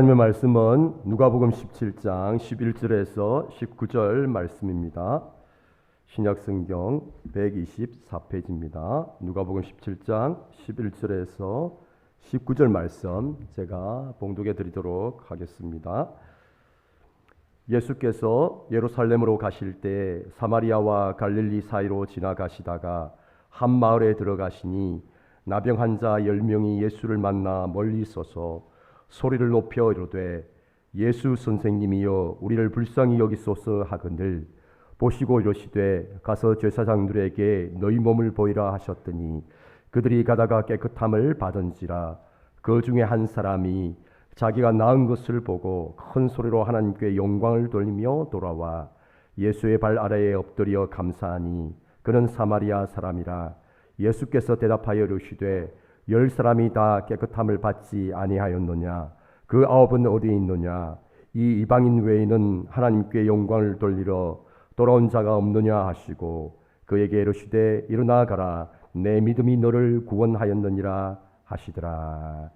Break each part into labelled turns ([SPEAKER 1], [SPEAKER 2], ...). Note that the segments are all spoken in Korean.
[SPEAKER 1] 하나님의 말씀은 누가복음 17장 11절에서 19절 말씀입니다. 신약성경 124페이지입니다. 누가복음 17장 11절에서 19절 말씀 제가 봉독해 드리도록 하겠습니다. 예수께서 예루살렘으로 가실 때 사마리아와 갈릴리 사이로 지나가시다가 한 마을에 들어가시니 나병 환자 10명이 예수를 만나 멀리 서서 소리를 높여 이르되 예수 선생님이여 우리를 불쌍히 여기소서 하거늘 보시고 이르시되 가서 제사장들에게 너희 몸을 보이라 하셨더니 그들이 가다가 깨끗함을 받은지라. 그 중에 한 사람이 자기가 나은 것을 보고 큰 소리로 하나님께 영광을 돌리며 돌아와 예수의 발 아래에 엎드려 감사하니 그는 사마리아 사람이라. 예수께서 대답하여 이르시되 10사람이 다 깨끗함을 받지 아니하였느냐? 그 9은 어디 있느냐? 이 이방인 외에는 하나님께 영광을 돌리러 돌아온 자가 없느냐 하시고 그에게 이르시되 일어나 가라 내 믿음이 너를 구원하였느니라 하시더라.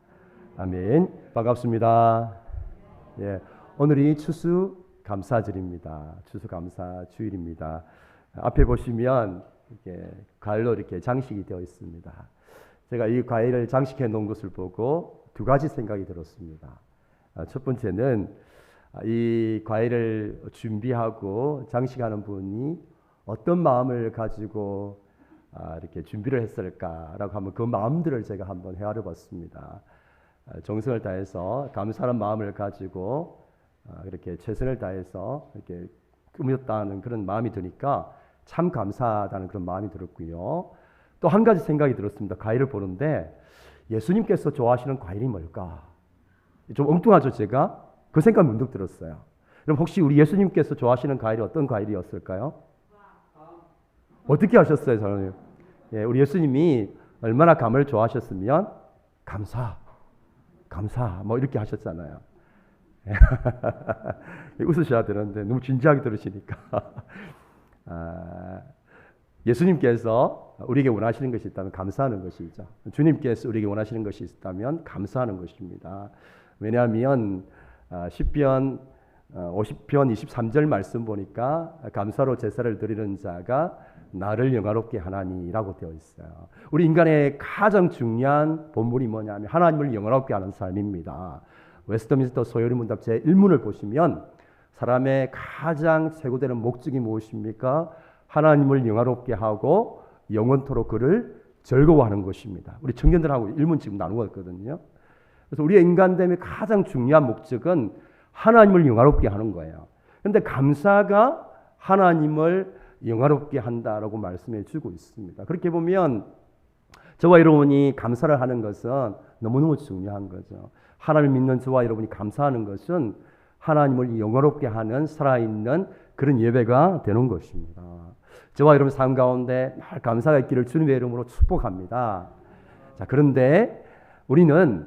[SPEAKER 1] 아멘. 반갑습니다. 예, 오늘이 추수감사절입니다. 추수감사주일입니다. 앞에 보시면 이렇게 과일로 이렇게 장식이 되어 있습니다. 제가 이 과일을 장식해 놓은 것을 보고 두 가지 생각이 들었습니다. 첫 번째는 이 과일을 준비하고 장식하는 분이 어떤 마음을 가지고 이렇게 준비를 했을까라고 하면 그 마음들을 제가 한번 헤아려 봤습니다. 정성을 다해서 감사하는 마음을 가지고 이렇게 최선을 다해서 이렇게 꾸몄다는 그런 마음이 드니까 참 감사하다는 그런 마음이 들었고요. 또 한 가지 생각이 들었습니다. 과일을 보는데 예수님께서 좋아하시는 과일이 뭘까? 좀 엉뚱하죠, 제가? 그 생각 문득 들었어요. 그럼 혹시 우리 예수님께서 좋아하시는 과일이 어떤 과일이었을까요? 어떻게 하셨어요, 저는? 예, 우리 예수님이 얼마나 감을 좋아하셨으면 감사, 뭐 이렇게 하셨잖아요. 웃으셔야 되는데 너무 진지하게 들으시니까. 예수님께서 우리에게 원하시는 것이 있다면 감사하는 것이죠. 주님께서 우리에게 원하시는 것이 있다면 감사하는 것입니다. 왜냐하면 시편 50편 23절 말씀 보니까 감사로 제사를 드리는 자가 나를 영화롭게 하나니라고 되어 있어요. 우리 인간의 가장 중요한 본분이 뭐냐면 하나님을 영화롭게 하는 삶입니다. 웨스트민스터 소요리 문답 제1문을 보시면 사람의 가장 최고되는 목적이 무엇입니까? 하나님을 영화롭게 하고 영원토록 그를 즐거워하는 것입니다. 우리 청년들하고 1문 지금 나누었거든요. 그래서 우리의 인간됨의 가장 중요한 목적은 하나님을 영화롭게 하는 거예요. 그런데 감사가 하나님을 영화롭게 한다라고 말씀해 주고 있습니다. 그렇게 보면 저와 여러분이 감사를 하는 것은 너무너무 중요한 거죠. 하나님을 믿는 저와 여러분이 감사하는 것은 하나님을 영화롭게 하는 살아있는 그런 예배가 되는 것입니다. 저와 여러분 삶 가운데 늘 감사가 있기를 주님의 이름으로 축복합니다. 자, 그런데 우리는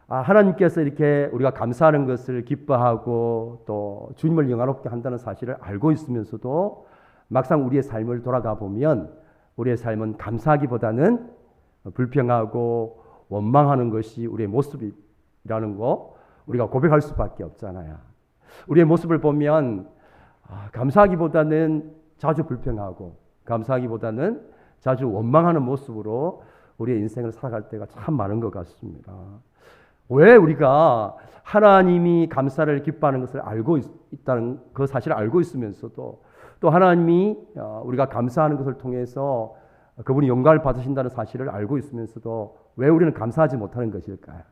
[SPEAKER 1] 하나님께서 이렇게 우리가 감사하는 것을 기뻐하고 또 주님을 영화롭게 한다는 사실을 알고 있으면서도 막상 우리의 삶을 돌아가 보면 우리의 삶은 감사하기보다는 불평하고 원망하는 것이 우리의 모습이라는 거 우리가 고백할 수밖에 없잖아요. 우리의 모습을 보면 감사하기보다는 자주 불평하고 감사하기보다는 자주 원망하는 모습으로 우리의 인생을 살아갈 때가 참 많은 것 같습니다. 왜 우리가 하나님이 감사를 기뻐하는 것을 알고 있다는 그 사실을 알고 있으면서도 또 하나님이 우리가 감사하는 것을 통해서 그분이 영광을 받으신다는 사실을 알고 있으면서도 왜 우리는 감사하지 못하는 것일까요?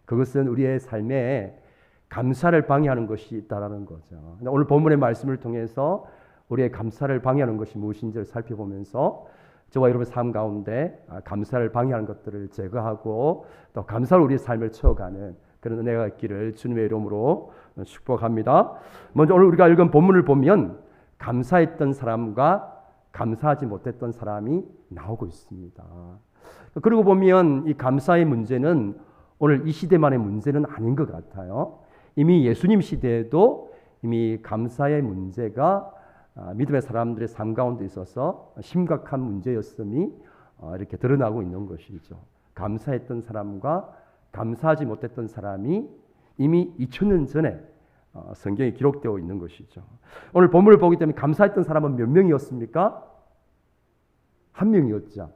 [SPEAKER 1] 그것은 우리의 삶에 감사를 방해하는 것이 있다라는 거죠. 오늘 본문의 말씀을 통해서 우리의 감사를 방해하는 것이 무엇인지를 살펴보면서 저와 여러분의 삶 가운데 감사를 방해하는 것들을 제거하고 또 감사로 우리의 삶을 채워가는 그런 은혜가 있기를 주님의 이름으로 축복합니다. 먼저 오늘 우리가 읽은 본문을 보면 감사했던 사람과 감사하지 못했던 사람이 나오고 있습니다. 그리고 보면 이 감사의 문제는 오늘 이 시대만의 문제는 아닌 것 같아요. 이미 예수님 시대에도 이미 감사의 문제가 믿음의 사람들의 삶 가운데 있어서 심각한 문제였음이 이렇게 드러나고 있는 것이죠. 감사했던 사람과 감사하지 못했던 사람이 이미 2000년 전에 성경에 기록되어 있는 것이죠. 오늘 본문을 보기 때문에 감사했던 사람은 몇 명이었습니까? 한 명이었죠.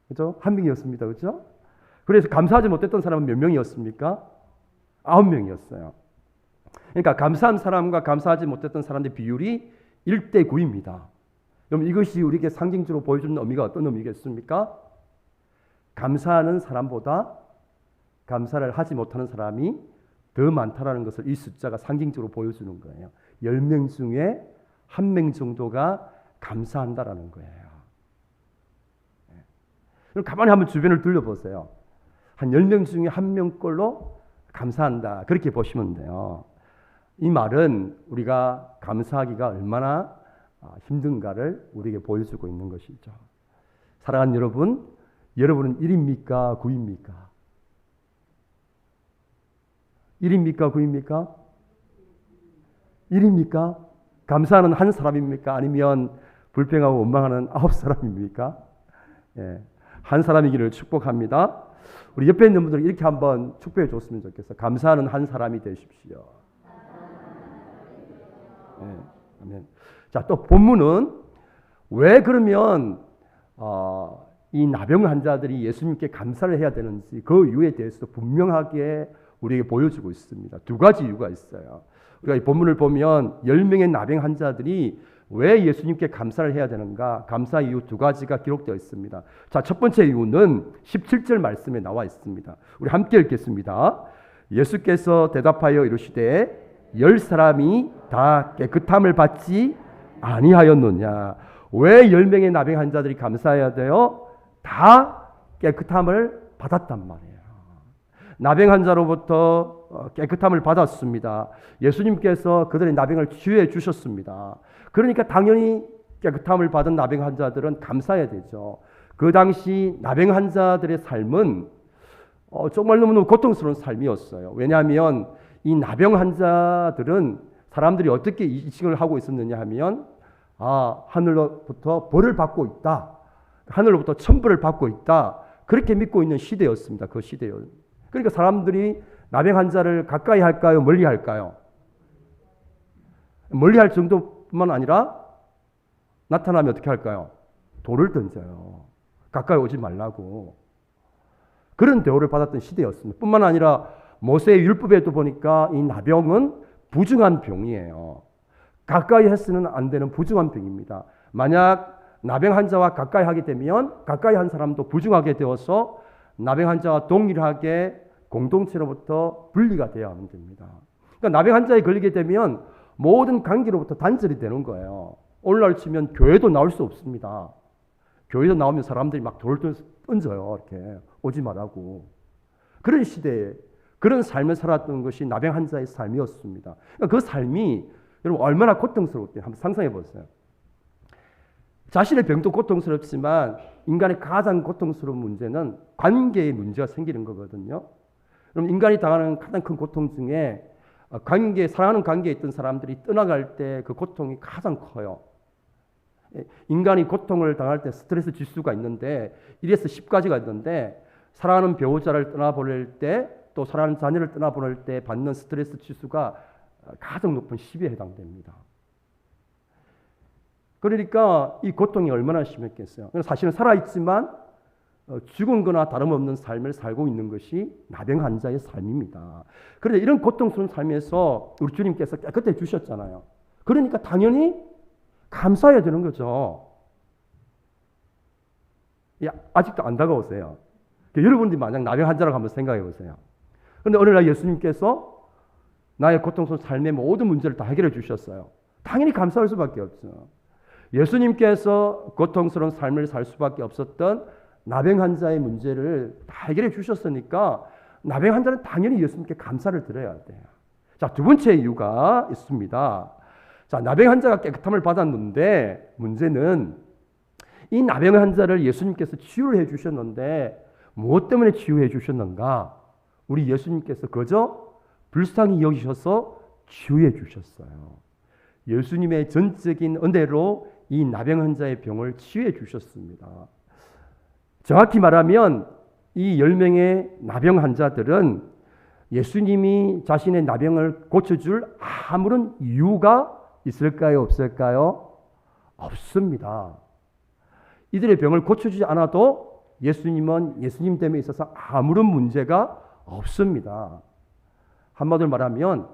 [SPEAKER 1] 그죠? 한 명이었습니다. 그죠? 그래서 감사하지 못했던 사람은 몇 명이었습니까? 9명이었어요. 그러니까 감사한 사람과 감사하지 못했던 사람의 비율이 1대 9입니다. 그럼 이것이 우리에게 상징적으로 보여주는 의미가 어떤 의미겠습니까? 감사하는 사람보다 감사를 하지 못하는 사람이 더 많다라는 것을 이 숫자가 상징적으로 보여주는 거예요. 10명 중에 1명 정도가 감사한다라는 거예요. 그럼 가만히 한번 주변을 둘러보세요. 한 10명 중에 1명꼴로 감사한다. 그렇게 보시면 돼요. 이 말은 우리가 감사하기가 얼마나 힘든가를 우리에게 보여주고 있는 것이죠. 사랑하는 여러분, 여러분은 1입니까? 9입니까? 1입니까? 9입니까? 1입니까? 감사하는 한 사람입니까? 아니면 불평하고 원망하는 9사람입니까? 예, 한 사람이기를 축복합니다. 우리 옆에 있는 분들 이렇게 한번 축복해 줬으면 좋겠어요. 감사하는 한 사람이 되십시오. 예, 아멘. 자, 또 본문은 왜 그러면 이 나병 환자들이 예수님께 감사를 해야 되는지 그 이유에 대해서 분명하게 우리에게 보여주고 있습니다. 두 가지 이유가 있어요. 우리가 이 본문을 보면 10명의 나병 환자들이 왜 예수님께 감사를 해야 되는가? 감사 이유 두 가지가 기록되어 있습니다. 자, 첫 번째 이유는 17절 말씀에 나와 있습니다. 우리 함께 읽겠습니다. 예수께서 대답하여 이르시되 10사람이 다 깨끗함을 받지 아니하였느냐? 왜 10명의 나병 환자들이 감사해야 돼요? 다 깨끗함을 받았단 말이에요. 나병 환자로부터 깨끗함을 받았습니다. 예수님께서 그들의 나병을 치유해 주셨습니다. 그러니까 당연히 깨끗함을 받은 나병 환자들은 감사해야 되죠. 그 당시 나병 환자들의 삶은 정말 너무너무 고통스러운 삶이었어요. 왜냐하면 이 나병 환자들은 사람들이 어떻게 인식을 하고 있었느냐 하면 하늘로부터 벌을 받고 있다. 하늘로부터 천벌을 받고 있다. 그렇게 믿고 있는 시대였습니다. 그 시대요. 그러니까 사람들이 나병 환자를 가까이 할까요? 멀리 할까요? 멀리 할 정도뿐만 아니라 나타나면 어떻게 할까요? 돌을 던져요. 가까이 오지 말라고. 그런 대우를 받았던 시대였습니다. 뿐만 아니라 모세의 율법에도 보니까 이 나병은 부중한 병이에요. 가까이 해서는 안 되는 부중한 병입니다. 만약 나병 환자와 가까이 하게 되면 가까이 한 사람도 부중하게 되어서 나병 환자와 동일하게 공동체로부터 분리가 되어야 하면 됩니다. 그러니까 나병 환자에 걸리게 되면 모든 관계로부터 단절이 되는 거예요. 오늘날 치면 교회도 나올 수 없습니다. 교회도 나오면 사람들이 막 돌을 던져요. 이렇게 오지 말라고. 그런 시대에 그런 삶을 살았던 것이 나병 환자의 삶이었습니다. 그러니까 그 삶이 여러분 얼마나 고통스러웠대요. 한번 상상해 보세요. 자신의 병도 고통스럽지만 인간의 가장 고통스러운 문제는 관계의 문제가 생기는 거거든요. 그럼 인간이 당하는 가장 큰 고통 중에 사랑하는 관계에 있던 사람들이 떠나갈 때 그 고통이 가장 커요. 인간이 고통을 당할 때 스트레스 지수가 있는데 1에서 10까지가 있는데 사랑하는 배우자를 떠나보낼 때 또 사랑하는 자녀를 떠나보낼 때 받는 스트레스 지수가 가장 높은 10에 해당됩니다. 그러니까 이 고통이 얼마나 심했겠어요. 사실은 살아있지만 죽은 거나 다름없는 삶을 살고 있는 것이 나병 환자의 삶입니다. 그런데 이런 고통스러운 삶에서 우리 주님께서 깨끗해 주셨잖아요. 그러니까 당연히 감사해야 되는 거죠. 아직도 안 다가오세요. 여러분들이 만약 나병 환자라고 한번 생각해 보세요. 그런데 어느 날 예수님께서 나의 고통스러운 삶의 모든 문제를 다 해결해 주셨어요. 당연히 감사할 수밖에 없죠. 예수님께서 고통스러운 삶을 살 수밖에 없었던 나병 환자의 문제를 다 해결해 주셨으니까 나병 환자는 당연히 예수님께 감사를 드려야 돼요. 자, 두 번째 이유가 있습니다. 자, 나병 환자가 깨끗함을 받았는데 문제는 이 나병 환자를 예수님께서 치유를 해 주셨는데 무엇 때문에 치유해 주셨는가? 우리 예수님께서 그저 불쌍히 여기셔서 치유해 주셨어요. 예수님의 전적인 은혜로 이 나병 환자의 병을 치유해 주셨습니다. 정확히 말하면 이 10명의 나병 환자들은 예수님이 자신의 나병을 고쳐줄 아무런 이유가 있을까요? 없을까요? 없습니다. 이들의 병을 고쳐주지 않아도 예수님은 예수님 때문에 있어서 아무런 문제가 없습니다. 한마디로 말하면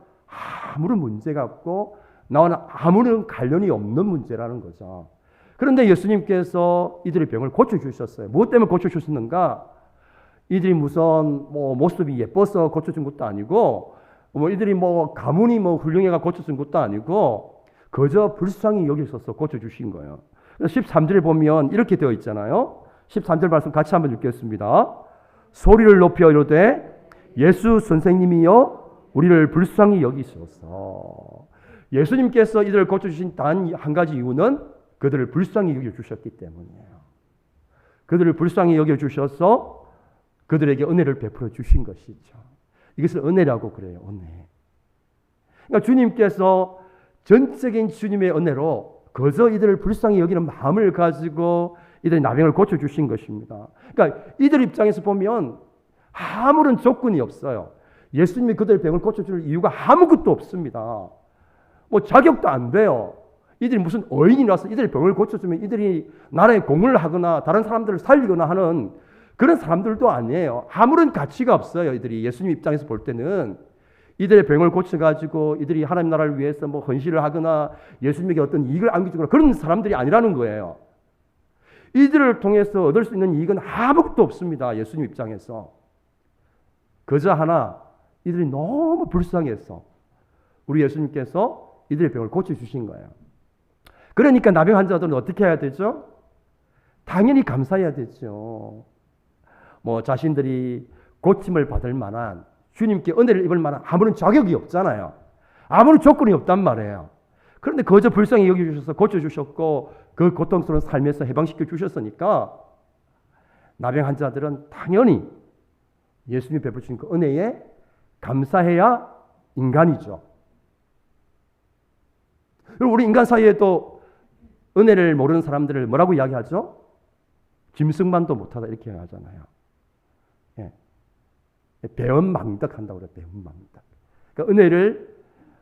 [SPEAKER 1] 아무런 문제가 없고 나와는 아무런 관련이 없는 문제라는 거죠. 그런데 예수님께서 이들의 병을 고쳐주셨어요. 무엇 때문에 고쳐주셨는가? 이들이 무슨 모습이 예뻐서 고쳐준 것도 아니고 이들이 가문이 훌륭해가 고쳐준 것도 아니고 그저 불쌍히 여기셔서 고쳐주신 거예요. 13절에 보면 이렇게 되어 있잖아요. 13절 말씀 같이 한번 읽겠습니다. 소리를 높여 이르되 예수 선생님이여 우리를 불쌍히 여기소서. 예수님께서 이들을 고쳐주신 단 한 가지 이유는 그들을 불쌍히 여겨주셨기 때문이에요. 그들을 불쌍히 여겨주셔서 그들에게 은혜를 베풀어 주신 것이죠. 이것을 은혜라고 그래요. 은혜. 그러니까 주님께서 전적인 주님의 은혜로 그저 이들을 불쌍히 여기는 마음을 가지고 이들의 나병을 고쳐주신 것입니다. 그러니까 이들 입장에서 보면 아무런 조건이 없어요. 예수님이 그들의 병을 고쳐줄 이유가 아무것도 없습니다. 자격도 안 돼요. 이들이 무슨 어인이라서 이들의 병을 고쳐주면 이들이 나라에 공을 하거나 다른 사람들을 살리거나 하는 그런 사람들도 아니에요. 아무런 가치가 없어요. 이들이 예수님 입장에서 볼 때는 이들의 병을 고쳐가지고 이들이 하나님 나라를 위해서 헌신을 하거나 예수님에게 어떤 이익을 안겨주거나 그런 사람들이 아니라는 거예요. 이들을 통해서 얻을 수 있는 이익은 아무것도 없습니다. 예수님 입장에서. 그저 하나 이들이 너무 불쌍해서 우리 예수님께서 이들의 병을 고쳐주신 거예요. 그러니까 나병 환자들은 어떻게 해야 되죠? 당연히 감사해야 되죠. 자신들이 고침을 받을 만한 주님께 은혜를 입을 만한 아무런 자격이 없잖아요. 아무런 조건이 없단 말이에요. 그런데 그저 불쌍히 여겨주셔서 고쳐주셨고 그 고통스러운 삶에서 해방시켜 주셨으니까 나병 환자들은 당연히 예수님이 베푸신 그 은혜에 감사해야 인간이죠. 그리고 우리 인간 사이에도 은혜를 모르는 사람들을 뭐라고 이야기하죠? 짐승만도 못하다 이렇게 이야기하잖아요. 예. 배은망덕한다고 그래요. 배은망덕. 그러니까 은혜를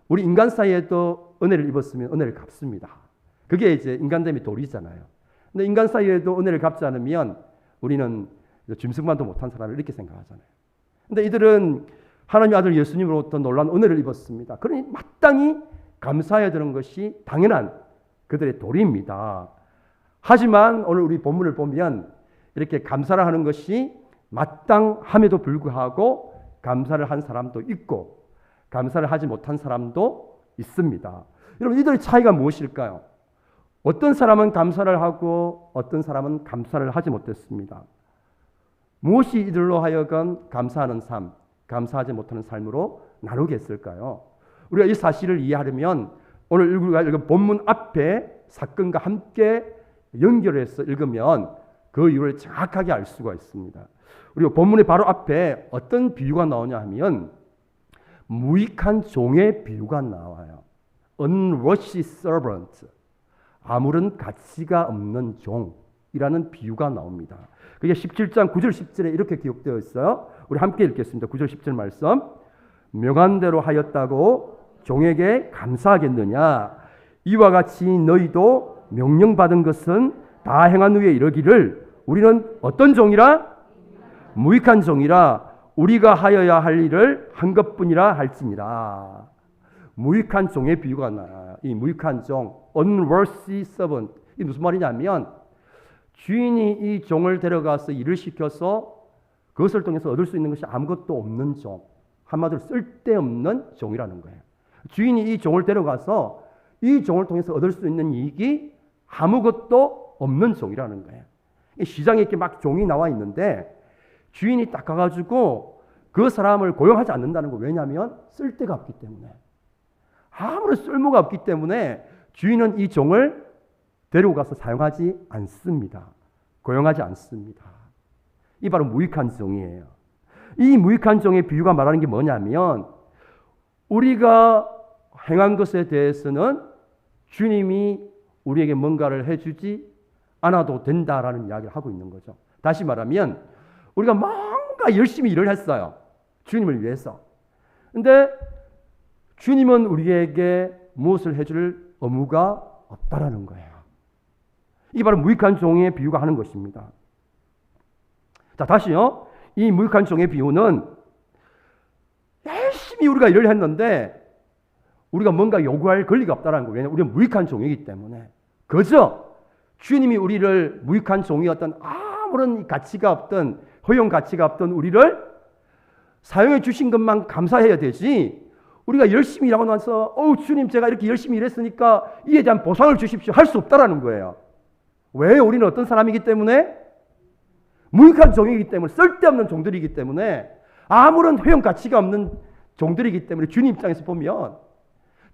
[SPEAKER 1] 우리 인간 사이에도 은혜를 입었으면 은혜를 갚습니다. 그게 이제 인간됨의 도리잖아요. 근데 인간 사이에도 은혜를 갚지 않으면 우리는 짐승만도 못한 사람을 이렇게 생각하잖아요. 근데 이들은 하나님의 아들 예수님으로부터 놀라운 은혜를 입었습니다. 그러니 마땅히 감사해야 되는 것이 당연한 그들의 도리입니다. 하지만 오늘 우리 본문을 보면 이렇게 감사를 하는 것이 마땅함에도 불구하고 감사를 한 사람도 있고 감사를 하지 못한 사람도 있습니다. 여러분 이들의 차이가 무엇일까요? 어떤 사람은 감사를 하고 어떤 사람은 감사를 하지 못했습니다. 무엇이 이들로 하여금 감사하는 삶, 감사하지 못하는 삶으로 나누게 했을까요? 우리가 이 사실을 이해하려면 오늘 읽은 본문 앞에 사건과 함께 연결해서 읽으면 그 이유를 정확하게 알 수가 있습니다. 우리가 본문의 바로 앞에 어떤 비유가 나오냐 하면 무익한 종의 비유가 나와요. Unworthy servant, 아무런 가치가 없는 종이라는 비유가 나옵니다. 그게 17장 9절 10절에 이렇게 기록되어 있어요. 우리 함께 읽겠습니다. 9절 10절 말씀. 명한 대로 하였다고 종에게 감사하겠느냐? 이와 같이 너희도 명령받은 것은 다 행한 후에 이르기를 우리는 어떤 종이라? 무익한 종이라 우리가 하여야 할 일을 한 것뿐이라 할지니라. 무익한 종의 비유가 나요. 이 무익한 종, unworthy servant. 이 무슨 말이냐면 주인이 이 종을 데려가서 일을 시켜서 그것을 통해서 얻을 수 있는 것이 아무것도 없는 종, 한마디로 쓸데없는 종이라는 거예요. 주인이 이 종을 데려가서 이 종을 통해서 얻을 수 있는 이익이 아무것도 없는 종이라는 거예요. 시장에 이렇게 막 종이 나와 있는데 주인이 딱 가가지고 그 사람을 고용하지 않는다는 거. 왜냐하면 쓸데가 없기 때문에. 아무런 쓸모가 없기 때문에 주인은 이 종을 데리고 가서 사용하지 않습니다. 고용하지 않습니다. 이 바로 무익한 종이에요. 이 무익한 종의 비유가 말하는 게 뭐냐면 우리가 행한 것에 대해서는 주님이 우리에게 뭔가를 해주지 않아도 된다라는 이야기를 하고 있는 거죠. 다시 말하면 우리가 뭔가 열심히 일을 했어요. 주님을 위해서. 근데 주님은 우리에게 무엇을 해줄 의무가 없다라는 거예요. 이게 바로 무익한 종의 비유가 하는 것입니다. 자, 다시요. 이 무익한 종의 비유는 열심히 우리가 일을 했는데 우리가 뭔가 요구할 권리가 없다는 거예요. 왜냐하면 우리는 무익한 종이기 때문에. 그저 주님이 우리를 무익한 종이었던 아무런 가치가 없던 허용 가치가 없던 우리를 사용해 주신 것만 감사해야 되지, 우리가 열심히 일하고 나서 주님 제가 이렇게 열심히 일했으니까 이에 대한 보상을 주십시오 할 수 없다라는 거예요. 왜? 우리는 어떤 사람이기 때문에? 무익한 종이기 때문에, 쓸데없는 종들이기 때문에, 아무런 허용 가치가 없는 종들이기 때문에 주님 입장에서 보면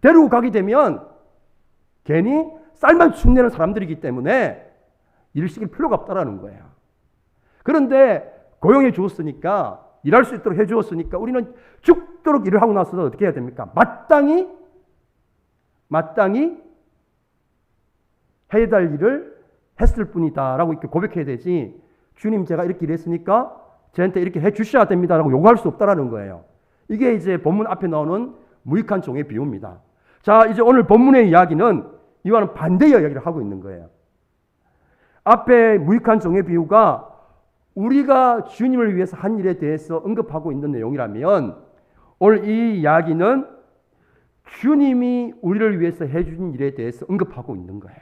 [SPEAKER 1] 데리고 가게 되면 괜히 쌀만 축내는 사람들이기 때문에 일을 시킬 필요가 없다라는 거예요. 그런데 고용해 주었으니까, 일할 수 있도록 해 주었으니까 우리는 죽도록 일을 하고 나서 어떻게 해야 됩니까? 마땅히 해야 될 일을 했을 뿐이다 라고 이렇게 고백해야 되지, 주님 제가 이렇게 일했으니까 저한테 이렇게 해 주셔야 됩니다 라고 요구할 수 없다라는 거예요. 이게 이제 본문 앞에 나오는 무익한 종의 비유입니다. 자, 이제 오늘 본문의 이야기는 이와는 반대의 이야기를 하고 있는 거예요. 앞에 무익한 종의 비유가 우리가 주님을 위해서 한 일에 대해서 언급하고 있는 내용이라면, 오늘 이 이야기는 주님이 우리를 위해서 해준 일에 대해서 언급하고 있는 거예요.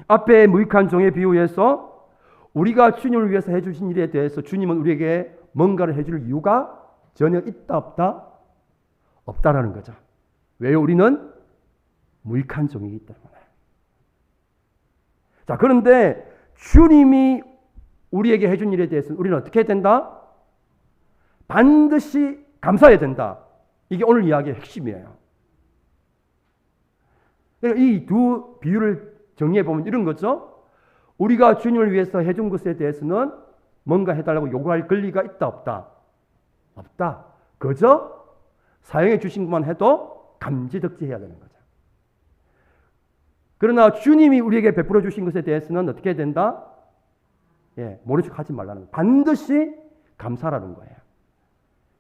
[SPEAKER 1] 앞에 무익한 종의 비유에서 우리가 주님을 위해서 해주신 일에 대해서 주님은 우리에게 뭔가를 해줄 이유가 전혀 있다 없다? 없다라는 거죠. 왜요? 우리는 무익한 종이기 때문에. 자, 그런데 주님이 우리에게 해준 일에 대해서는 우리는 어떻게 해야 된다? 반드시 감사해야 된다. 이게 오늘 이야기의 핵심이에요. 이 두 비유를 정리해 보면 이런 거죠. 우리가 주님을 위해서 해준 것에 대해서는 뭔가 해달라고 요구할 권리가 있다 없다? 없다. 그저 사용해 주신 것만 해도 감지덕지해야 되는 거죠. 그러나 주님이 우리에게 베풀어 주신 것에 대해서는 어떻게 해야 된다? 모른 척 하지 말라는 거예요. 반드시 감사라는 거예요.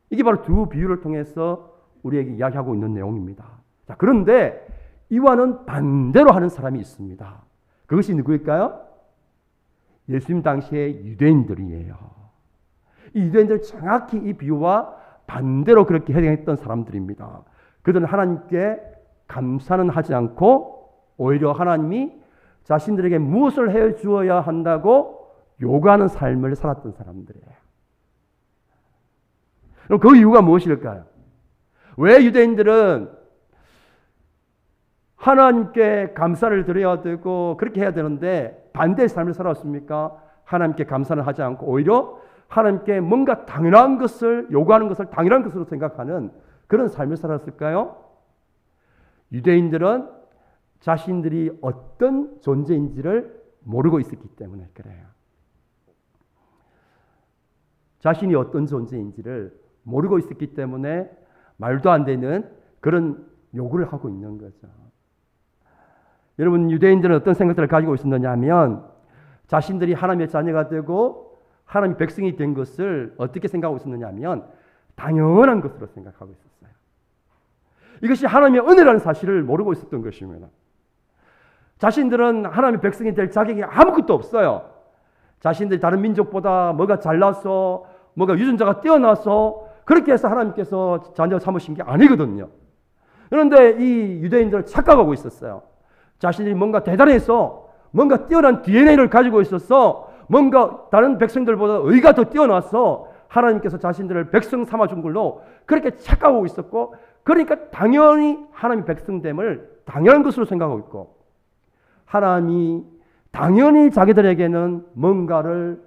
[SPEAKER 1] 이게 바로 두 비유를 통해서 우리에게 이야기하고 있는 내용입니다. 자, 그런데 이와는 반대로 하는 사람이 있습니다. 그것이 누구일까요? 예수님 당시의 유대인들이에요. 이 유대인들은 정확히 이 비유와 반대로 그렇게 해석했던 사람들입니다. 그들은 하나님께 감사는 하지 않고 오히려 하나님이 자신들에게 무엇을 해 주어야 한다고 요구하는 삶을 살았던 사람들이에요. 그럼 그 이유가 무엇일까요? 왜 유대인들은 하나님께 감사를 드려야 되고 그렇게 해야 되는데 반대의 삶을 살았습니까? 하나님께 감사를 하지 않고 오히려 하나님께 뭔가 당연한 것을 요구하는 것을 당연한 것으로 생각하는 그런 삶을 살았을까요? 유대인들은 자신들이 어떤 존재인지를 모르고 있었기 때문에 그래요. 자신이 어떤 존재인지를 모르고 있었기 때문에 말도 안 되는 그런 요구를 하고 있는 거죠. 여러분, 유대인들은 어떤 생각들을 가지고 있었느냐 하면 자신들이 하나님의 자녀가 되고 하나님의 백성이 된 것을 어떻게 생각하고 있었느냐 하면 당연한 것으로 생각하고 있었어요. 이것이 하나님의 은혜라는 사실을 모르고 있었던 것입니다. 자신들은 하나님의 백성이 될 자격이 아무것도 없어요. 자신들이 다른 민족보다 뭐가 잘나서 뭐가 유전자가 뛰어나서 그렇게 해서 하나님께서 자녀 삼으신 게 아니거든요. 그런데 이 유대인들은 착각하고 있었어요. 자신들이 뭔가 대단해서 뭔가 뛰어난 DNA를 가지고 있어서 뭔가 다른 백성들보다 의가 더 뛰어나서 하나님께서 자신들을 백성 삼아준 걸로 그렇게 착각하고 있었고, 그러니까 당연히 하나님의 백성됨을 당연한 것으로 생각하고 있고, 하나님이 당연히 자기들에게는 뭔가를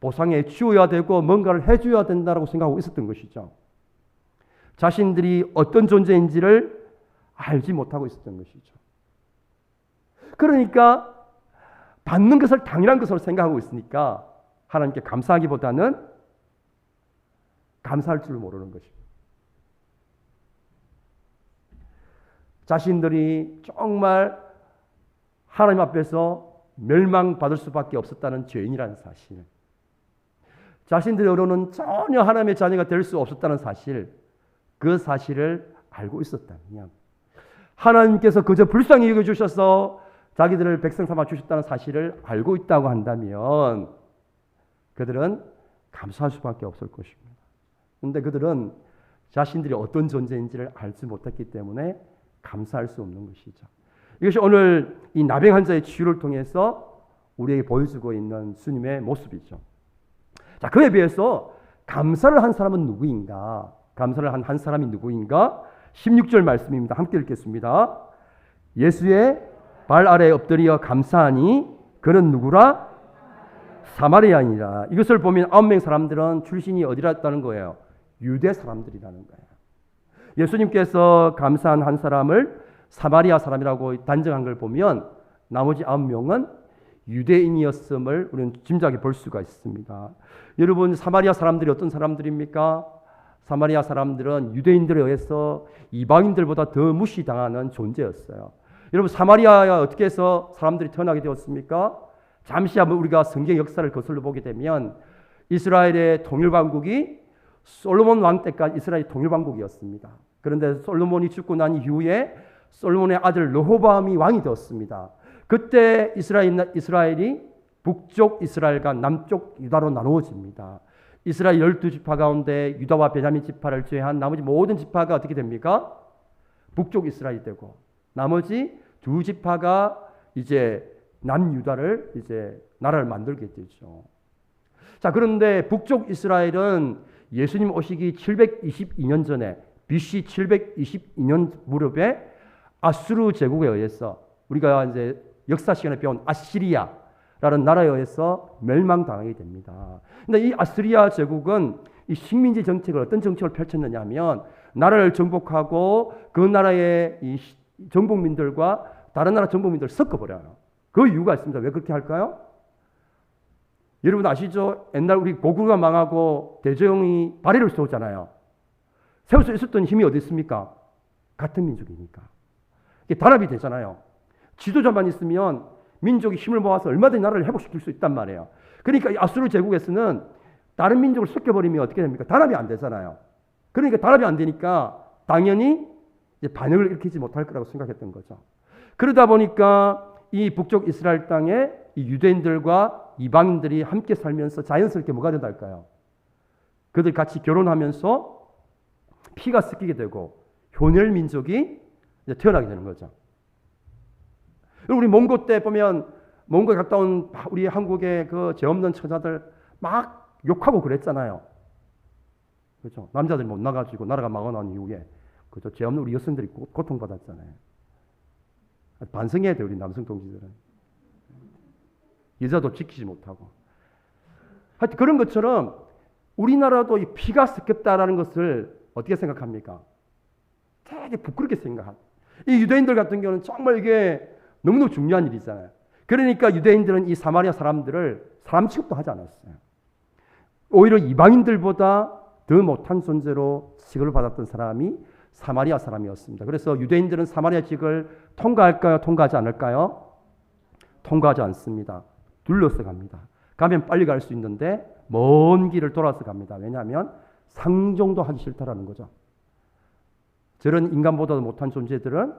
[SPEAKER 1] 보상해 주어야 되고 뭔가를 해줘야 된다고 생각하고 있었던 것이죠. 자신들이 어떤 존재인지를 알지 못하고 있었던 것이죠. 그러니까 받는 것을 당연한 것으로 생각하고 있으니까 하나님께 감사하기보다는 감사할 줄 모르는 것입니다. 자신들이 정말 하나님 앞에서 멸망받을 수밖에 없었다는 죄인이라는 사실, 자신들의 의로는 전혀 하나님의 자녀가 될 수 없었다는 사실, 그 사실을 알고 있었다면, 하나님께서 그저 불쌍히 여겨주셔서 자기들을 백성 삼아 주셨다는 사실을 알고 있다고 한다면 그들은 감사할 수밖에 없을 것입니다. 그런데 그들은 자신들이 어떤 존재인지를 알지 못했기 때문에 감사할 수 없는 것이죠. 이것이 오늘 이 나병 환자의 치유를 통해서 우리에게 보여주고 있는 주님의 모습이죠. 자, 그에 비해서 감사를 한 사람은 누구인가? 감사를 한 사람이 누구인가? 16절 말씀입니다. 함께 읽겠습니다. 예수의 발 아래에 엎드려 감사하니 그는 누구라? 사마리아인이라. 이것을 보면 9명 사람들은 출신이 어디라는 거예요? 유대 사람들이라는 거예요. 예수님께서 감사한 한 사람을 사마리아 사람이라고 단정한 걸 보면 나머지 9명은 유대인이었음을 우리는 짐작해 볼 수가 있습니다. 여러분, 사마리아 사람들이 어떤 사람들입니까? 사마리아 사람들은 유대인들에 의해서 이방인들보다 더 무시당하는 존재였어요. 여러분, 사마리아에 어떻게 해서 사람들이 태어나게 되었습니까? 잠시 한번 우리가 성경 역사를 거슬러 보게 되면 이스라엘의 통일왕국이 솔로몬 왕 때까지 이스라엘 통일왕국이었습니다. 그런데 솔로몬이 죽고 난 이후에 솔로몬의 아들 르호보암이 왕이 되었습니다. 그때 이스라엘이 북쪽 이스라엘과 남쪽 유다로 나누어집니다. 이스라엘 12지파 가운데 유다와 베냐민 지파를 제외한 나머지 모든 지파가 어떻게 됩니까? 북쪽 이스라엘이 되고 나머지 두 지파가 이제 남유다를 이제 나라를 만들게 되죠. 자, 그런데 북쪽 이스라엘은 예수님 오시기 722년 전에 BC 722년 무렵에 아수르 제국에 의해서 우리가 이제 역사 시간에 배운 아시리아라는 나라에 의해서 멸망당하게 됩니다. 근데 이 아시리아 제국은 이 식민지 정책을 어떤 정책을 펼쳤느냐 하면 나라를 정복하고 그 나라의 이 정복민들과 다른 나라 정복민들을 섞어버려요. 그 이유가 있습니다. 왜 그렇게 할까요? 여러분 아시죠? 옛날 우리 고구려가 망하고 대저용이 발해를 세웠잖아요. 세울 수 있었던 힘이 어디 있습니까? 같은 민족이니까. 이게 단합이 되잖아요. 지도자만 있으면 민족이 힘을 모아서 얼마든지 나라를 회복시킬 수 있단 말이에요. 그러니까 이 아수르 제국에서는 다른 민족을 섞여버리면 어떻게 됩니까? 단합이 안 되잖아요. 그러니까 단합이 안 되니까 당연히 이제 반역을 일으키지 못할 거라고 생각했던 거죠. 그러다 보니까 이 북쪽 이스라엘 땅에 이 유대인들과 이방인들이 함께 살면서 자연스럽게 뭐가 된달까요? 그들 같이 결혼하면서 피가 섞이게 되고 혼혈 민족이 이제 태어나게 되는 거죠. 우리 몽고 때 보면 몽고에 갔다 온 우리 한국의 그 죄 없는 처자들 막 욕하고 그랬잖아요. 그렇죠? 남자들이 못 나가지고 나라가 망하는 이후에 그죠? 죄 없는 우리 여성들이 고통받았잖아요. 반성해야 돼요, 우리 남성 동지들은. 여자도 지키지 못하고. 하여튼 그런 것처럼 우리나라도 이 피가 섞였다라는 것을 어떻게 생각합니까? 되게 부끄럽게 생각합니다. 이 유대인들 같은 경우는 정말 이게 너무너무 중요한 일이잖아요. 그러니까 유대인들은 이 사마리아 사람들을 사람 취급도 하지 않았어요. 오히려 이방인들보다 더 못한 존재로 취급을 받았던 사람이 사마리아 사람이었습니다. 그래서 유대인들은 사마리아 지역을 통과할까요? 통과하지 않을까요? 통과하지 않습니다. 둘러서 갑니다. 가면 빨리 갈 수 있는데 먼 길을 돌아서 갑니다. 왜냐하면 상종도 하기 싫다라는 거죠. 저런 인간보다도 못한 존재들은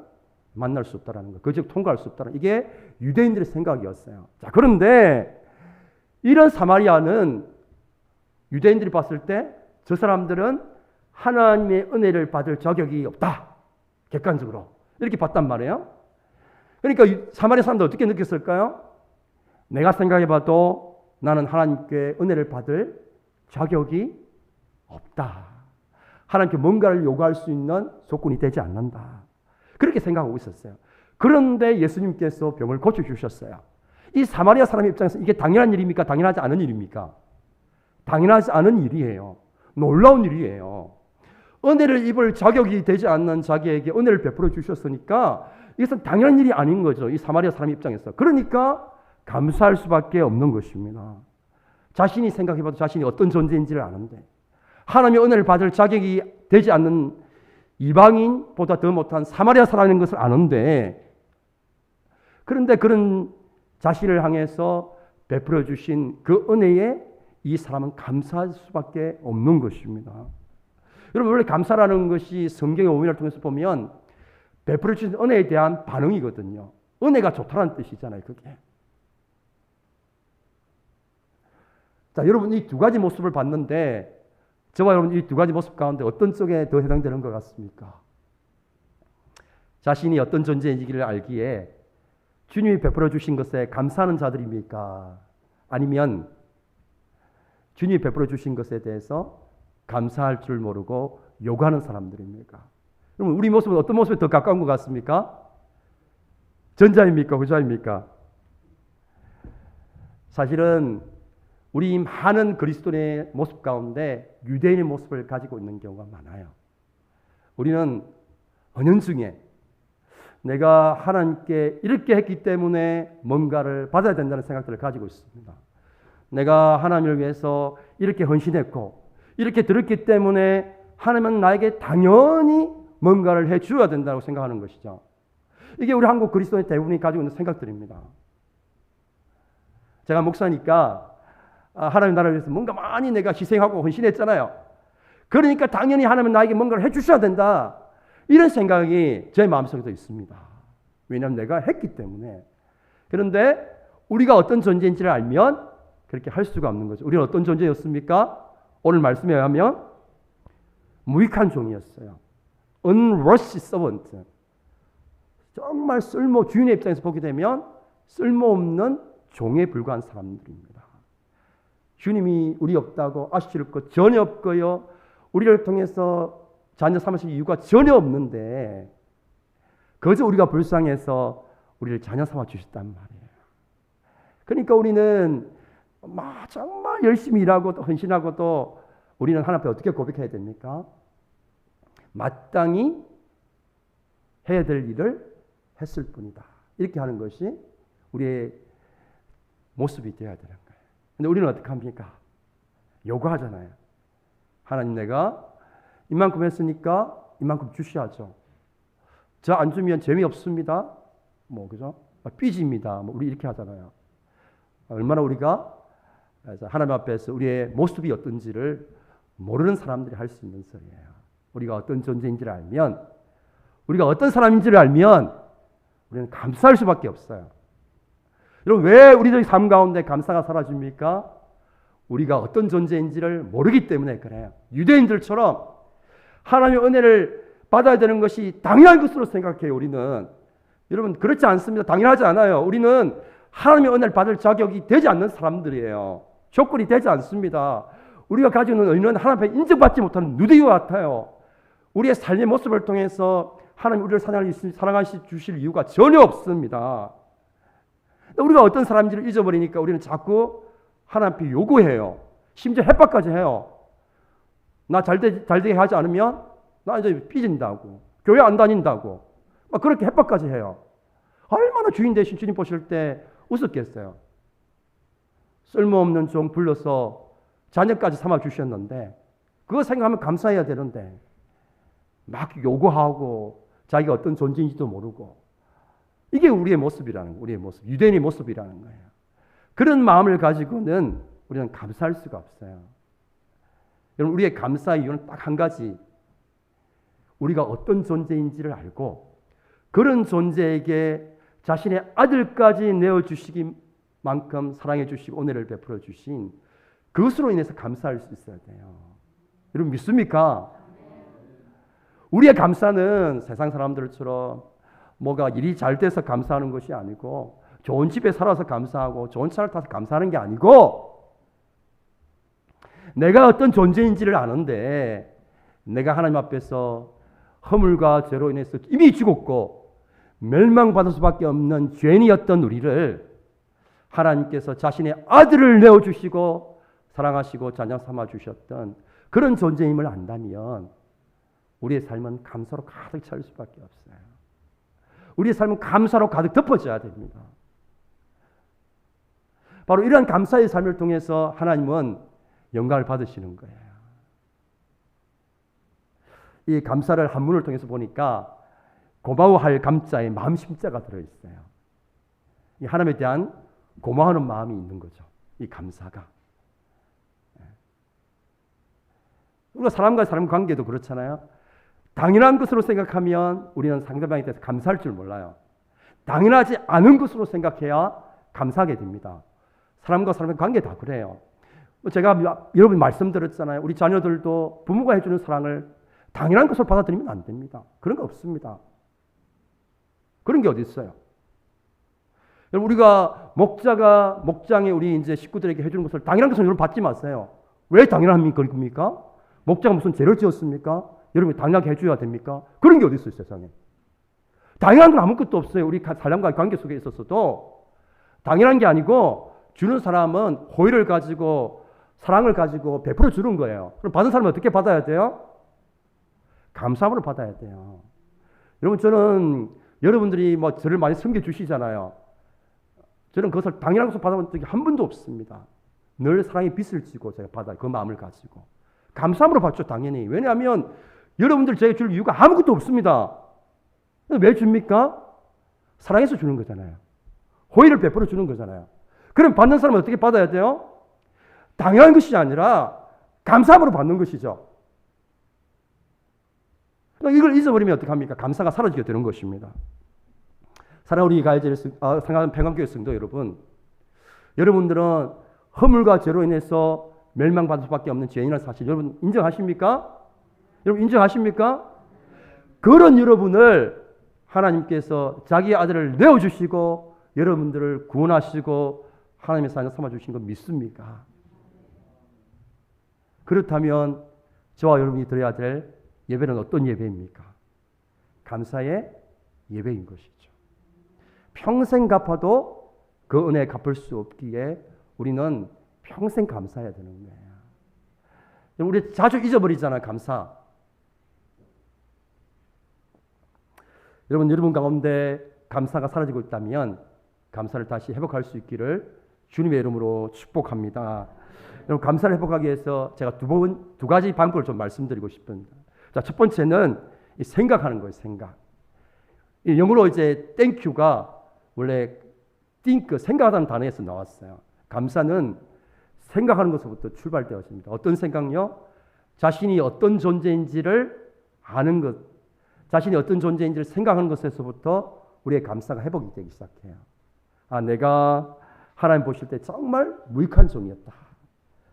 [SPEAKER 1] 만날 수 없다라는 거. 그 지역 통과할 수 없다라는 이게 유대인들의 생각이었어요. 자, 그런데 이런 사마리아는 유대인들이 봤을 때 저 사람들은 하나님의 은혜를 받을 자격이 없다. 객관적으로. 이렇게 봤단 말이에요. 그러니까 사마리아 사람들 어떻게 느꼈을까요? 내가 생각해봐도 나는 하나님께 은혜를 받을 자격이 없다. 하나님께 뭔가를 요구할 수 있는 조건이 되지 않는다. 그렇게 생각하고 있었어요. 그런데 예수님께서 병을 고쳐주셨어요. 이 사마리아 사람 입장에서 이게 당연한 일입니까? 당연하지 않은 일입니까? 당연하지 않은 일이에요. 놀라운 일이에요. 은혜를 입을 자격이 되지 않는 자기에게 은혜를 베풀어 주셨으니까 이것은 당연한 일이 아닌 거죠. 이 사마리아 사람 입장에서. 그러니까 감사할 수밖에 없는 것입니다. 자신이 생각해봐도 자신이 어떤 존재인지를 아는데 하나님의 은혜를 받을 자격이 되지 않는 이방인보다 더 못한 사마리아 사람인 것을 아는데 그런데 그런 자신을 향해서 베풀어 주신 그 은혜에 이 사람은 감사할 수밖에 없는 것입니다. 여러분 원래 감사라는 것이 성경의 오면을 통해서 보면 베풀어 주신 은혜에 대한 반응이거든요. 은혜가 좋다는 뜻이잖아요, 그게. 자, 여러분 이 두 가지 모습을 봤는데 저와 여러분 이 두 가지 모습 가운데 어떤 쪽에 더 해당되는 것 같습니까? 자신이 어떤 존재인지를 알기에 주님이 베풀어 주신 것에 감사하는 자들입니까? 아니면 주님이 베풀어 주신 것에 대해서 감사할 줄 모르고 요구하는 사람들입니까? 그러면 우리 모습은 어떤 모습에 더 가까운 것 같습니까? 전자입니까? 후자입니까? 사실은 우리 많은 그리스도인의 모습 가운데 유대인의 모습을 가지고 있는 경우가 많아요. 우리는 은연중에 내가 하나님께 이렇게 했기 때문에 뭔가를 받아야 된다는 생각들을 가지고 있습니다. 내가 하나님을 위해서 이렇게 헌신했고 이렇게 들었기 때문에 하나님은 나에게 당연히 뭔가를 해 주어야 된다고 생각하는 것이죠. 이게 우리 한국 그리스도인 대부분이 가지고 있는 생각들입니다. 제가 목사니까 하나님 나라를 위해서 뭔가 많이 내가 희생하고 헌신했잖아요. 그러니까 당연히 하나님은 나에게 뭔가를 해 주셔야 된다. 이런 생각이 제 마음속에도 있습니다. 왜냐하면 내가 했기 때문에. 그런데 우리가 어떤 존재인지를 알면 그렇게 할 수가 없는 거죠. 우리는 어떤 존재였습니까? 오늘 말씀에 의하면 무익한 종이었어요. unworthy servant. 정말 주인의 입장에서 보게 되면 쓸모없는 종에 불과한 사람들입니다. 주님이 우리 없다고 아쉬울 것 전혀 없고요. 우리를 통해서 자녀 삼으실 이유가 전혀 없는데 그저 우리가 불쌍해서 우리를 자녀 삼아 주셨단 말이에요. 그러니까 우리는 정말 열심히 일하고 또 헌신하고 또 우리는 하나님 앞에 어떻게 고백해야 됩니까? 마땅히 해야 될 일을 했을 뿐이다. 이렇게 하는 것이 우리의 모습이 되어야 되는 거예요. 근데 우리는 어떻게 합니까? 요구하잖아요. 하나님 내가 이만큼 했으니까 이만큼 주셔야죠. 저 안 주면 재미없습니다. 그죠? 삐집니다. 우리 이렇게 하잖아요. 얼마나 우리가 하나님 앞에서 우리의 모습이 어떤지를 모르는 사람들이 할 수 있는 소리예요. 우리가 어떤 존재인지를 알면, 우리가 어떤 사람인지를 알면 우리는 감사할 수밖에 없어요. 여러분 왜 우리들의 삶 가운데 감사가 사라집니까? 우리가 어떤 존재인지를 모르기 때문에 그래요. 유대인들처럼 하나님의 은혜를 받아야 되는 것이 당연한 것으로 생각해요. 우리는. 여러분 그렇지 않습니다. 당연하지 않아요. 우리는 하나님의 은혜를 받을 자격이 되지 않는 사람들이에요. 조건이 되지 않습니다. 우리가 가지고 있는 의는 하나님 앞에 인정받지 못하는 누디와 같아요. 우리의 삶의 모습을 통해서 하나님 우리를 사랑하시 주실 이유가 전혀 없습니다. 우리가 어떤 사람인지를 잊어버리니까 우리는 자꾸 하나님 앞에 요구해요. 심지어 협박까지 해요. 나 잘되게 하지 않으면 나 이제 삐진다고. 교회 안 다닌다고. 막 그렇게 협박까지 해요. 얼마나 주인 대신 주님 보실 때 웃었겠어요. 쓸모없는 종 불러서 자녀까지 삼아 주셨는데 그거 생각하면 감사해야 되는데 막 요구하고 자기가 어떤 존재인지도 모르고 이게 우리의 모습이라는 거예요. 우리의 모습. 유대인의 모습이라는 거예요. 그런 마음을 가지고는 우리는 감사할 수가 없어요. 여러분 우리의 감사 이유는 딱 한 가지. 우리가 어떤 존재인지를 알고 그런 존재에게 자신의 아들까지 내어주시기만큼 사랑해 주시고 은혜를 베풀어 주신 그것으로 인해서 감사할 수 있어야 돼요. 여러분 믿습니까? 우리의 감사는 세상 사람들처럼 뭐가 일이 잘 돼서 감사하는 것이 아니고 좋은 집에 살아서 감사하고 좋은 차를 타서 감사하는 게 아니고 내가 어떤 존재인지를 아는데 내가 하나님 앞에서 허물과 죄로 인해서 이미 죽었고 멸망받을 수밖에 없는 죄인이었던 우리를 하나님께서 자신의 아들을 내어주시고 사랑하시고 자녀 삼아주셨던 그런 존재임을 안다면 우리의 삶은 감사로 가득 찰 수밖에 없어요. 우리의 삶은 감사로 가득 덮어져야 됩니다. 바로 이러한 감사의 삶을 통해서 하나님은 영광을 받으시는 거예요. 이 감사를 한문을 통해서 보니까 고마워할 감자에 마음 심자가 들어있어요. 이 하나님에 대한 고마워하는 마음이 있는 거죠. 이 감사가. 우리가 사람과 사람 관계도 그렇잖아요. 당연한 것으로 생각하면 우리는 상대방에 대해서 감사할 줄 몰라요. 당연하지 않은 것으로 생각해야 감사하게 됩니다. 사람과 사람의 관계 다 그래요. 제가 여러분 말씀드렸잖아요. 우리 자녀들도 부모가 해주는 사랑을 당연한 것으로 받아들이면 안 됩니다. 그런 거 없습니다. 그런 게 어디 있어요? 우리가 목장에 우리 이제 식구들에게 해주는 것을 당연한 것으로 여러분 받지 마세요. 왜 당연합니까? 목자가 무슨 죄를 지었습니까? 여러분이 당연하게 해줘야 됩니까? 그런 게 어디 있어요, 세상에. 당연한 건 아무것도 없어요. 우리 사람과의 관계 속에 있어서도 당연한 게 아니고 주는 사람은 호의를 가지고 사랑을 가지고 베풀어 주는 거예요. 그럼 받은 사람은 어떻게 받아야 돼요? 감사함으로 받아야 돼요. 여러분, 저는 여러분들이 뭐 저를 많이 섬겨주시잖아요. 저는 그것을 당연한 것으로 받아본 적이 한 번도 없습니다. 늘 사랑의 빚을 지고 제가 받아요. 그 마음을 가지고. 감사함으로 받죠, 당연히. 왜냐하면 여러분들 제가 줄 이유가 아무것도 없습니다. 왜 줍니까? 사랑해서 주는 거잖아요. 호의를 베풀어 주는 거잖아요. 그럼 받는 사람은 어떻게 받아야 돼요? 당연한 것이 아니라 감사함으로 받는 것이죠. 이걸 잊어버리면 어떡합니까? 감사가 사라지게 되는 것입니다. 사랑하는 우리 사랑하는 평안교회 성도 여러분, 여러분들은 허물과 죄로 인해서 멸망받을 수밖에 없는 죄인이라는 사실 여러분 인정하십니까? 여러분 인정하십니까? 그런 여러분을 하나님께서 자기 아들을 내어주시고 여러분들을 구원하시고 하나님의 사랑을 삼아주신 거 믿습니까? 그렇다면 저와 여러분이 드려야 될 예배는 어떤 예배입니까? 감사의 예배인 것이죠. 평생 갚아도 그 은혜 갚을 수 없기에 우리는 평생 감사해야 되는 거예요. 우리 자주 잊어버리잖아요, 감사. 여러분 가운데 감사가 사라지고 있다면 감사를 다시 회복할 수 있기를 주님의 이름으로 축복합니다. 여러분, 감사를 회복하기 위해서 제가 두 가지 방법을 좀 말씀드리고 싶습니다. 자, 첫 번째는 생각하는 거예요, 생각. 영어로 이제 땡큐가 원래 think, 생각하다는 단어에서 나왔어요. 감사는 생각하는 것부터 출발되었습니다. 어떤 생각요? 자신이 어떤 존재인지를 아는 것, 자신이 어떤 존재인지를 생각하는 것에서부터 우리의 감사가 회복이 되기 시작해요. 아, 내가 하나님 보실 때 정말 무익한 종이었다.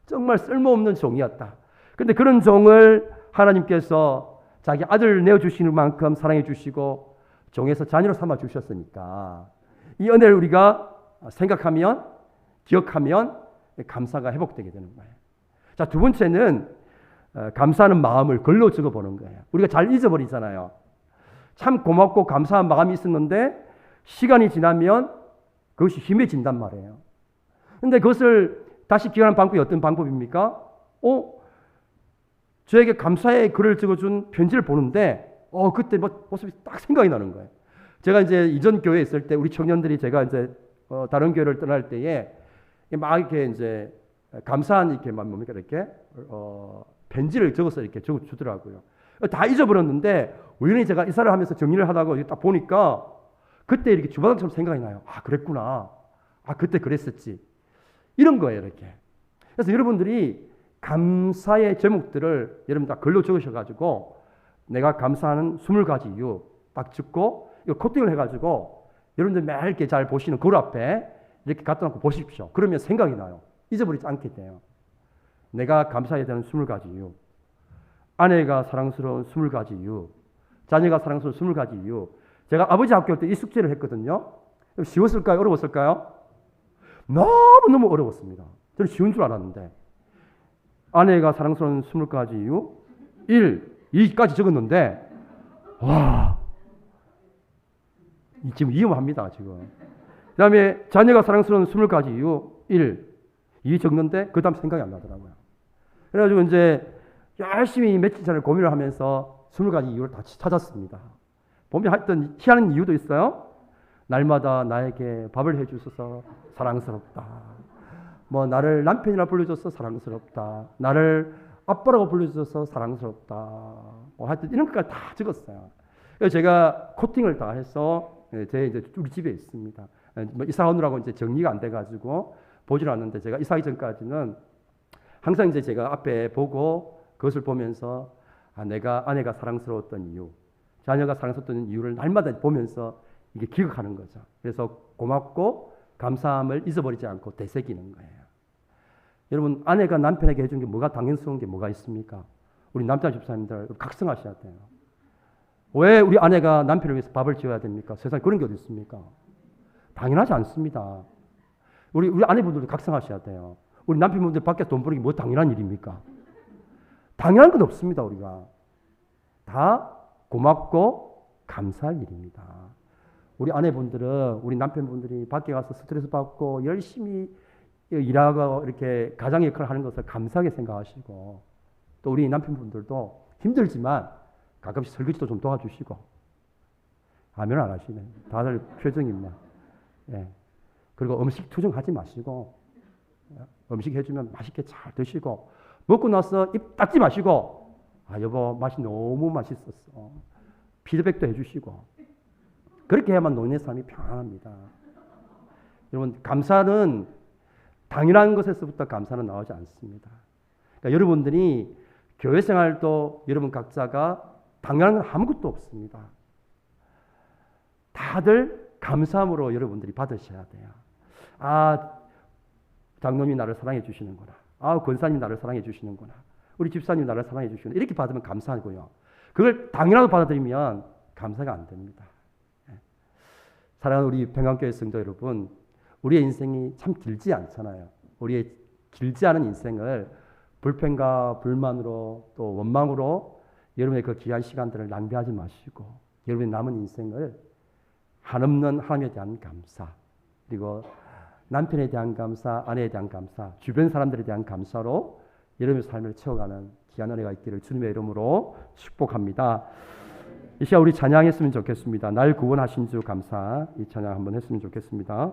[SPEAKER 1] 정말 쓸모없는 종이었다. 그런데 그런 종을 하나님께서 자기 아들을 내어주시는 만큼 사랑해 주시고 종에서 자녀로 삼아 주셨으니까 이 은혜를 우리가 생각하면, 기억하면 감사가 회복되게 되는 거예요. 자, 두 번째는 감사하는 마음을 글로 적어보는 거예요. 우리가 잘 잊어버리잖아요. 참 고맙고 감사한 마음이 있었는데 시간이 지나면 그것이 희미해진단 말이에요. 그런데 그것을 다시 기억하는 방법이 어떤 방법입니까? 저에게 감사의 글을 적어준 편지를 보는데 그때 모습이 딱 생각이 나는 거예요. 제가 이제 이전 교회에 있을 때 우리 청년들이 제가 이제 다른 교회를 떠날 때에 막 이렇게 이제 감사한 이렇게 뭡니까 이렇게 편지를 적어서 이렇게 적어 주더라고요. 다 잊어버렸는데 우연히 제가 이사를 하면서 정리를 하다가 딱 보니까 그때 이렇게 주마등처럼 생각이 나요. 아, 그랬구나. 아, 그때 그랬었지. 이런 거예요, 이렇게. 그래서 여러분들이 감사의 제목들을 여러분 다 글로 적으셔가지고 내가 감사하는 20가지 이유 딱 적고 이거 코팅을 해가지고 여러분들 매일 이렇게 잘 보시는 거울 앞에 이렇게 갖다 놓고 보십시오. 그러면 생각이 나요. 잊어버리지 않게 돼요. 내가 감사해야 되는 20가지 이유, 아내가 사랑스러운 20가지 이유, 자녀가 사랑스러운 20가지 이유. 제가 아버지 학교 때 이 숙제를 했거든요. 쉬웠을까요? 어려웠을까요? 너무너무 어려웠습니다. 저는 쉬운 줄 알았는데 아내가 사랑스러운 20가지 이유 1, 2까지 적었는데 와, 지금 위험합니다. 지금. 그 다음에 자녀가 사랑스러운 20가지 이유 1, 2 적는데 그 다음 생각이 안 나더라고요. 그래가지고 이제 열심히 며칠 전에 고민을 하면서 20가지 이유를 다 찾았습니다. 보면 하여튼 희한한 이유도 있어요. 날마다 나에게 밥을 해주셔서 사랑스럽다. 뭐 나를 남편이라 불러줘서 사랑스럽다. 나를 아빠라고 불러줘서 사랑스럽다. 뭐 하여튼 이런 것까지 다 적었어요. 그래서 제가 코팅을 다 해서 이제 우리 집에 있습니다. 뭐 이사 오느라고 이제 정리가 안 돼가지고 보질 않는데 제가 이사하기 전까지는 항상 이제 제가 앞에 보고 그것을 보면서 내가 아내가 사랑스러웠던 이유, 자녀가 사랑스러웠던 이유를 날마다 보면서 이게 기억하는 거죠. 그래서 고맙고 감사함을 잊어버리지 않고 되새기는 거예요. 여러분, 아내가 남편에게 해준 게 뭐가 당연스러운 게 뭐가 있습니까? 우리 남자 집사님들 각성하셔야 돼요. 왜 우리 아내가 남편을 위해서 밥을 지어야 됩니까? 세상에 그런 게 어디 있습니까? 당연하지 않습니다. 우리 아내분들도 각성하셔야 돼요. 우리 남편분들 밖에서 돈 버는 게 뭐 당연한 일입니까? 당연한 건 없습니다. 우리가 다 고맙고 감사할 일입니다. 우리 아내분들은, 우리 남편분들이 밖에 가서 스트레스 받고 열심히 일하고 이렇게 가장 역할을 하는 것을 감사하게 생각하시고, 또 우리 남편분들도 힘들지만 가끔씩 설거지도 좀 도와주시고. 아멘 안 하시네. 다들 표정입니다. 예. 그리고 음식 투정하지 마시고, 음식 해주면 맛있게 잘 드시고, 먹고 나서 입 닦지 마시고, 여보 맛이 너무 맛있었어, 피드백도 해주시고. 그렇게 해야만 노인의 삶이 평안합니다. 여러분, 감사는 당연한 것에서부터 감사는 나오지 않습니다. 그러니까 여러분들이 교회 생활도 여러분 각자가 당연한 건 아무것도 없습니다. 다들 감사함으로 여러분들이 받으셔야 돼요. 장로님이 나를 사랑해 주시는구나. 권사님이 나를 사랑해 주시는구나. 우리 집사님이 나를 사랑해 주시는구나. 이렇게 받으면 감사하고요. 그걸 당연하게 받아들이면 감사가 안 됩니다. 사랑하는 우리 평강교회 성도 여러분, 우리의 인생이 참 길지 않잖아요. 우리의 길지 않은 인생을 불평과 불만으로 또 원망으로 여러분의 그 귀한 시간들을 낭비하지 마시고, 여러분의 남은 인생을 한없는 하나님에 대한 감사, 그리고 남편에 대한 감사, 아내에 대한 감사, 주변 사람들에 대한 감사로 여러분의 삶을 채워가는 귀한 은혜가 있기를 주님의 이름으로 축복합니다. 이 시간 우리 찬양했으면 좋겠습니다. 날 구원하신 주 감사, 이 찬양 한번 했으면 좋겠습니다.